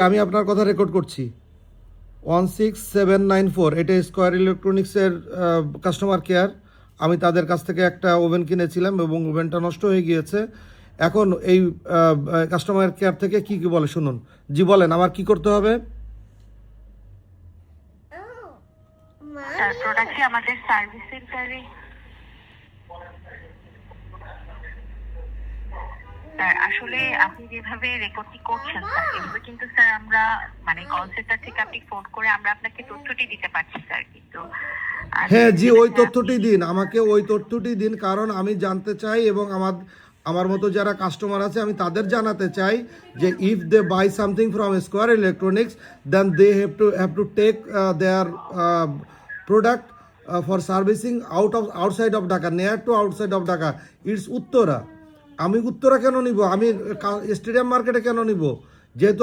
আমি আপনার কথা রেকর্ড করছি। 16794 এটা স্কয়ার ইলেকট্রনিক্সের কাস্টমার কেয়ার। আমি তাদের কাছ থেকে একটা ওভেন কিনেছিলাম এবং ওভেনটা নষ্ট হয়ে গিয়েছে। এখন এই কাস্টমার কেয়ার থেকে কি কি বলে শুনুন। জি বলেন, আমার কি করতে হবে? স্যার প্রোডাক্টটি আমাদের সার্ভিস সেন্টারে স্যার আসলে আপনি যেভাবে রেকর্ডটি করছেন স্যার এভাবে কিন্তু স্যার আমরা মানে কল সেন্টার থেকে আপনি ফোন করে আমরা আপনাকে তথ্যটি দিতে পারছি স্যার, কিন্তু হ্যাঁ জি, ওই তথ্যটি দিন, আমাকে ওই তথ্যটি দিন, কারণ আমি জানতে চাই এবং আমার মতো যারা কাস্টমার আছে আমি তাদের জানাতে চাই যে if they buy something from Square Electronics then they have to take their product for servicing outside of Dhaka, near to outside of Dhaka. It's Uttara. আমি উত্তরা কেন নিব? আমি স্টেডিয়াম মার্কেটে কেন নিব? যেহেতু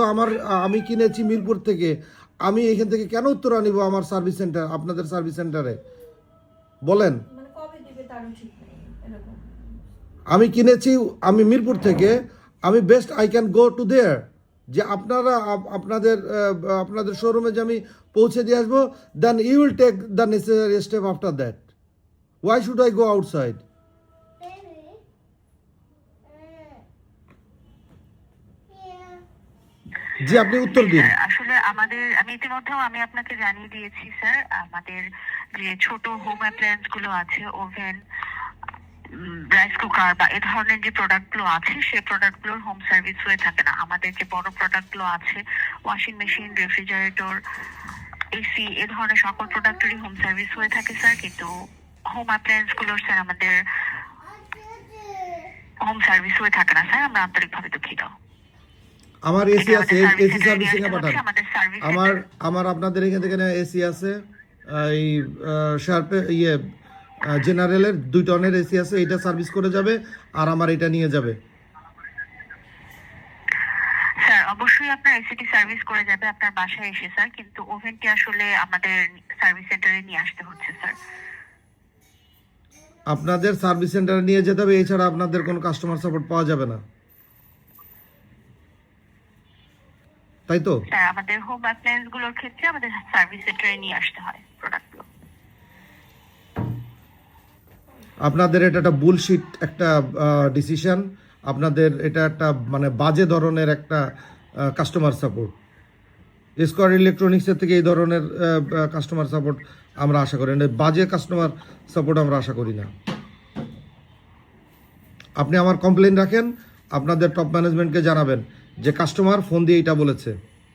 আমি কিনেছি মিরপুর থেকে, আমি এখান থেকে কেন উত্তরা নিব আমার সার্ভিস সেন্টার, আপনাদের সার্ভিস সেন্টারে? বলেন। আমি কিনেছি আমি মিরপুর থেকে, আমি best I can go to there. যে আপনারা আপনাদের শোরুমে যে আমি পৌঁছে দিয়ে আসবো, then you will take the necessary step after that. Why should I go outside? জি, আপনি উত্তর দিন। আসলে আমি ইতিমধ্যেও আমি আপনাকে জানিয়ে দিয়েছি স্যার, আমাদের যে ছোট হোম অ্যাপ্লায়েন্স গুলো আছে, ওভেন, রাইস কুকার বা এ ধরনের যে প্রোডাক্টগুলো আছে সেই প্রোডাক্টগুলোর হোম সার্ভিস হয়ে থাকে না। আমাদের যে বড় প্রোডাক্টগুলো আছে, ওয়াশিং মেশিন, রেফ্রিজারেটর, এসি, এ ধরনের সকল প্রোডাক্টেরই হোম সার্ভিস হয়ে থাকে স্যার, কিন্তু হোম অ্যাপ্লায়েন্স গুলোর স্যার আমাদের হোম সার্ভিস হয়ে থাকে না স্যার। আমরা আন্তরিকভাবে দুঃখিত। আমার এসি আছে, এসি সার্ভিসিং এ পাঠান। আমার আপনাদের এখান থেকে না এসি আছে, এই শার্পে জেনারেলের 2 টনের এসি আছে, এটা সার্ভিস করে যাবে আর আমার এটা নিয়ে যাবে। স্যার অবশ্যই আপনার এসিটি সার্ভিস করে যাবে আপনার বাসায় এসে স্যার, কিন্তু ওভেনটি আসলে আমাদের সার্ভিস সেন্টারে নিয়ে আসতে হচ্ছে স্যার। আপনাদের সার্ভিস সেন্টারে নিয়ে যেতে হবে, এছাড়া আপনাদের কোনো কাস্টমার সাপোর্ট পাওয়া যাবে না, তাই তো? স্যার আমাদের হোম অ্যাপ্লায়েন্স গুলোর ক্ষেত্রে আমাদের সার্ভিস সেন্টারে নিয়ে আসতে হয় প্রোডাক্টগুলো। আপনাদের এটা একটা বুলশিট একটা ডিসিশন। আপনাদের এটা একটা মানে বাজে ধরনের একটা কাস্টমার সাপোর্ট। স্কয়ার ইলেকট্রনিক্সের থেকে এই ধরনের কাস্টমার সাপোর্ট আমরা আশা করি না, বাজে কাস্টমার সাপোর্ট আমরা আশা করি না। আপনি আমার কমপ্লেন রাখেন, আপনাদের টপ ম্যানেজমেন্টকে জানাবেন যে কাস্টমার ফোন দিয়ে এটা বলেছে।